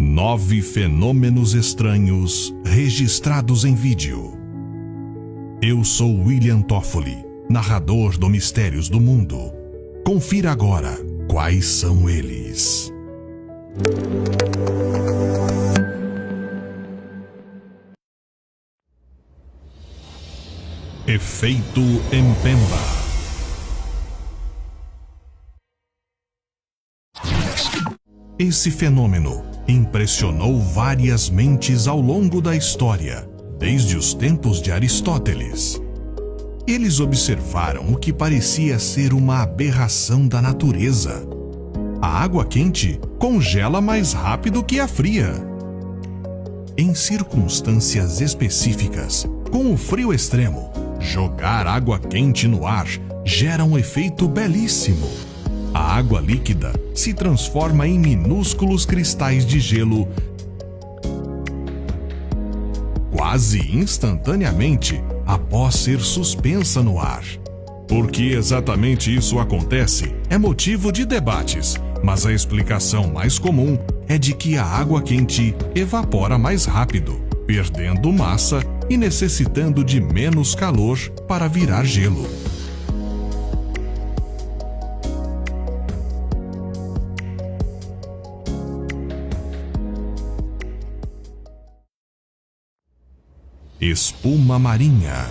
9 fenômenos estranhos registrados em vídeo. Eu sou William Toffoli, narrador do Mistérios do Mundo. Confira agora quais são eles. Efeito Mpemba. Esse fenômeno impressionou várias mentes ao longo da história, desde os tempos de Aristóteles. Eles observaram o que parecia ser uma aberração da natureza. A água quente congela mais rápido que a fria. Em circunstâncias específicas, com o frio extremo, jogar água quente no ar gera um efeito belíssimo. A água líquida se transforma em minúsculos cristais de gelo quase instantaneamente após ser suspensa no ar. Por que exatamente isso acontece é motivo de debates, mas a explicação mais comum é de que a água quente evapora mais rápido, perdendo massa e necessitando de menos calor para virar gelo. Espuma marinha.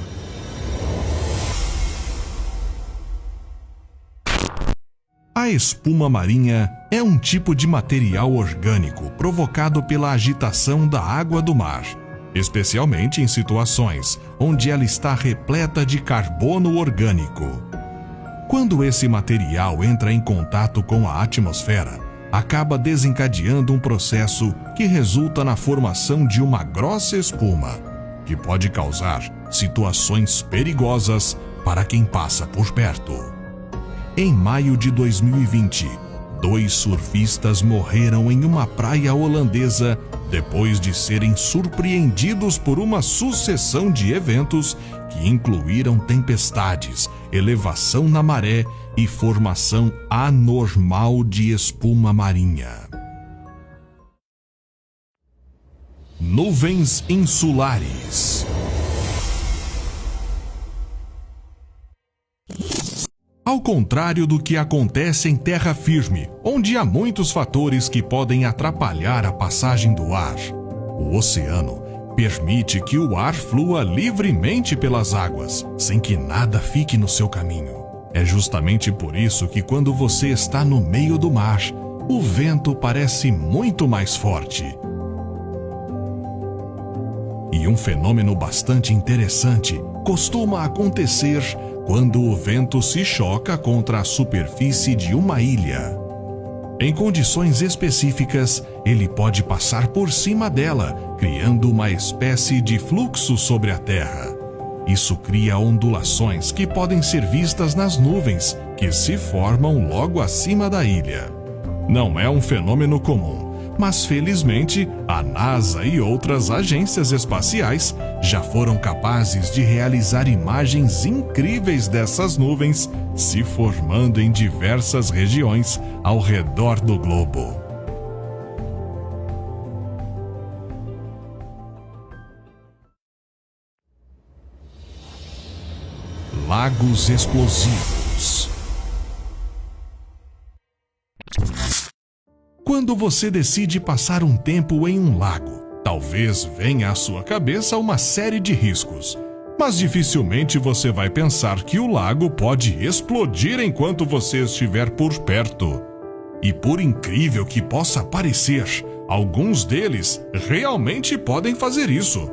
A espuma marinha é um tipo de material orgânico provocado pela agitação da água do mar, especialmente em situações onde ela está repleta de carbono orgânico. Quando esse material entra em contato com a atmosfera, acaba desencadeando um processo que resulta na formação de uma grossa espuma, que pode causar situações perigosas para quem passa por perto. Em maio de 2020, 2 surfistas morreram em uma praia holandesa depois de serem surpreendidos por uma sucessão de eventos que incluíram tempestades, elevação na maré e formação anormal de espuma marinha. Nuvens insulares. Ao contrário do que acontece em terra firme, onde há muitos fatores que podem atrapalhar a passagem do ar, o oceano permite que o ar flua livremente pelas águas, sem que nada fique no seu caminho. É justamente por isso que quando você está no meio do mar, o vento parece muito mais forte. E um fenômeno bastante interessante costuma acontecer quando o vento se choca contra a superfície de uma ilha. Em condições específicas, ele pode passar por cima dela, criando uma espécie de fluxo sobre a terra. Isso cria ondulações que podem ser vistas nas nuvens, que se formam logo acima da ilha. Não é um fenômeno comum, mas felizmente a NASA e outras agências espaciais já foram capazes de realizar imagens incríveis dessas nuvens se formando em diversas regiões ao redor do globo. Lagos explosivos. Quando você decide passar um tempo em um lago, talvez venha à sua cabeça uma série de riscos, mas dificilmente você vai pensar que o lago pode explodir enquanto você estiver por perto. E por incrível que possa parecer, alguns deles realmente podem fazer isso.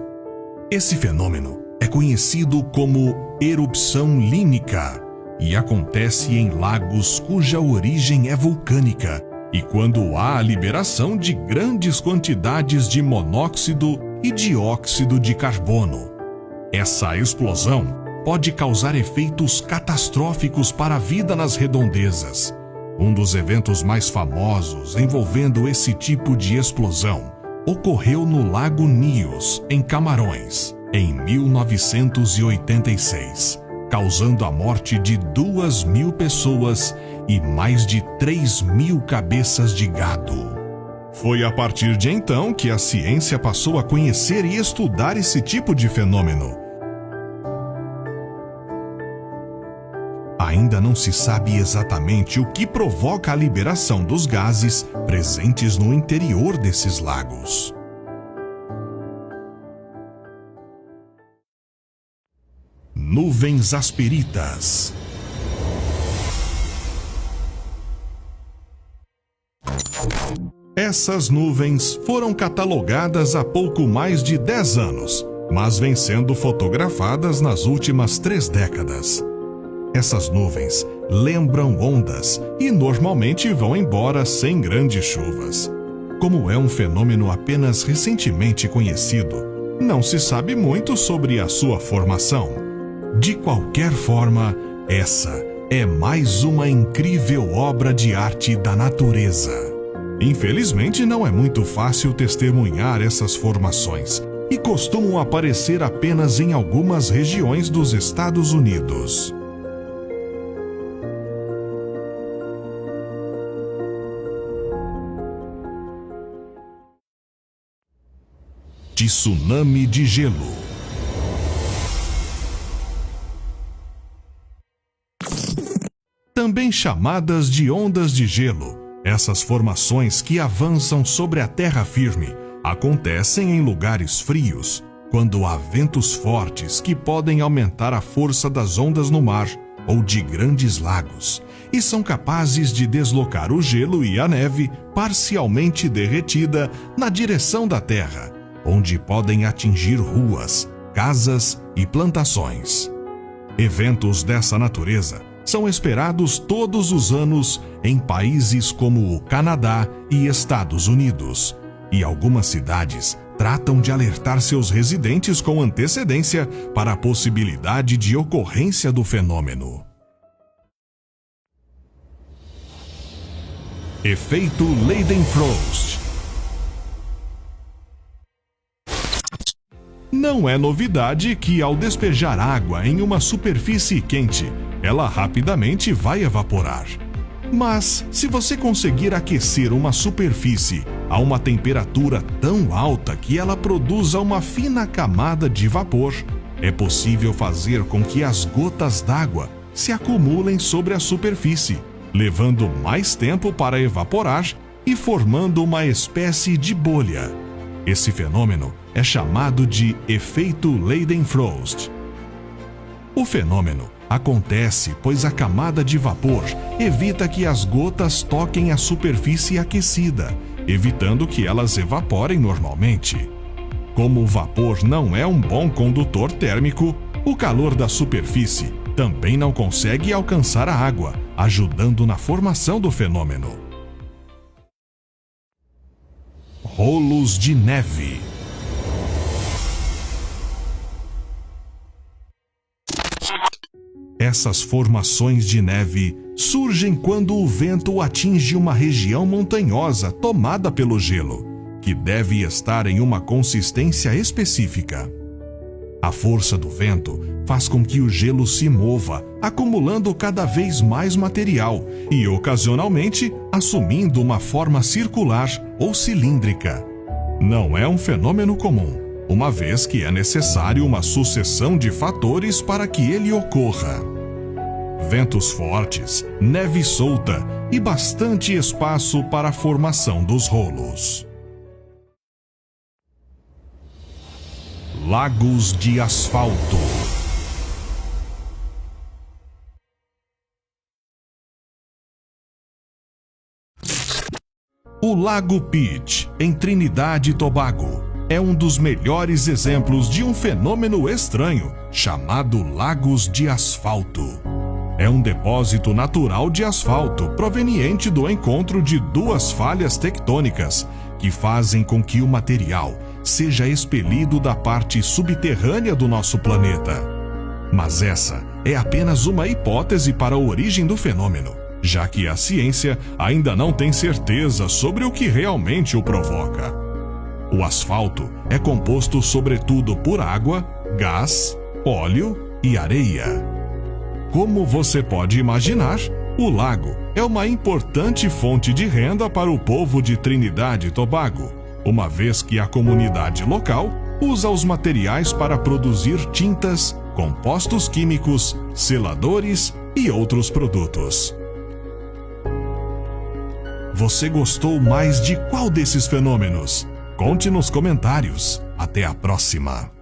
Esse fenômeno é conhecido como erupção línica e acontece em lagos cuja origem é vulcânica, e quando há a liberação de grandes quantidades de monóxido e dióxido de carbono. Essa explosão pode causar efeitos catastróficos para a vida nas redondezas. Um dos eventos mais famosos envolvendo esse tipo de explosão ocorreu no Lago Nyos, em Camarões, em 1986, causando a morte de 2.000 pessoas e mais de 3.000 cabeças de gado. Foi a partir de então que a ciência passou a conhecer e estudar esse tipo de fenômeno. Ainda não se sabe exatamente o que provoca a liberação dos gases presentes no interior desses lagos. Nuvens asperitas. Essas nuvens foram catalogadas há pouco mais de 10 anos, mas vêm sendo fotografadas nas últimas 3 décadas. Essas nuvens lembram ondas e normalmente vão embora sem grandes chuvas. Como é um fenômeno apenas recentemente conhecido, não se sabe muito sobre a sua formação. De qualquer forma, essa é mais uma incrível obra de arte da natureza. Infelizmente, não é muito fácil testemunhar essas formações e costumam aparecer apenas em algumas regiões dos Estados Unidos. Tsunami de gelo. Também chamadas de ondas de gelo, essas formações que avançam sobre a terra firme acontecem em lugares frios, quando há ventos fortes que podem aumentar a força das ondas no mar ou de grandes lagos, e são capazes de deslocar o gelo e a neve parcialmente derretida na direção da terra, onde podem atingir ruas, casas e plantações. Eventos dessa natureza são esperados todos os anos em países como o Canadá e Estados Unidos, e algumas cidades tratam de alertar seus residentes com antecedência para a possibilidade de ocorrência do fenômeno. Efeito Leidenfrost. Não é novidade que, ao despejar água em uma superfície quente, ela rapidamente vai evaporar. Mas, se você conseguir aquecer uma superfície a uma temperatura tão alta que ela produza uma fina camada de vapor, é possível fazer com que as gotas d'água se acumulem sobre a superfície, levando mais tempo para evaporar e formando uma espécie de bolha. Esse fenômeno é chamado de efeito Leidenfrost. O fenômeno acontece pois a camada de vapor evita que as gotas toquem a superfície aquecida, evitando que elas evaporem normalmente. Como o vapor não é um bom condutor térmico, o calor da superfície também não consegue alcançar a água, ajudando na formação do fenômeno. Rolos de neve. Essas formações de neve surgem quando o vento atinge uma região montanhosa tomada pelo gelo, que deve estar em uma consistência específica. A força do vento faz com que o gelo se mova, acumulando cada vez mais material e, ocasionalmente, assumindo uma forma circular ou cilíndrica. Não é um fenômeno comum, uma vez que é necessário uma sucessão de fatores para que ele ocorra. Ventos fortes, neve solta e bastante espaço para a formação dos rolos. Lagos de asfalto. O Lago Pitt, em Trinidad e Tobago, é um dos melhores exemplos de um fenômeno estranho chamado lagos de asfalto. É um depósito natural de asfalto proveniente do encontro de duas falhas tectônicas que fazem com que o material seja expelido da parte subterrânea do nosso planeta. Mas essa é apenas uma hipótese para a origem do fenômeno, já que a ciência ainda não tem certeza sobre o que realmente o provoca. O asfalto é composto sobretudo por água, gás, óleo e areia. Como você pode imaginar, O lago é uma importante fonte de renda para o povo de Trinidade e Tobago, uma vez que a comunidade local usa os materiais para produzir tintas, compostos químicos, seladores e outros produtos. Você gostou mais de qual desses fenômenos? Conte nos comentários. Até a próxima!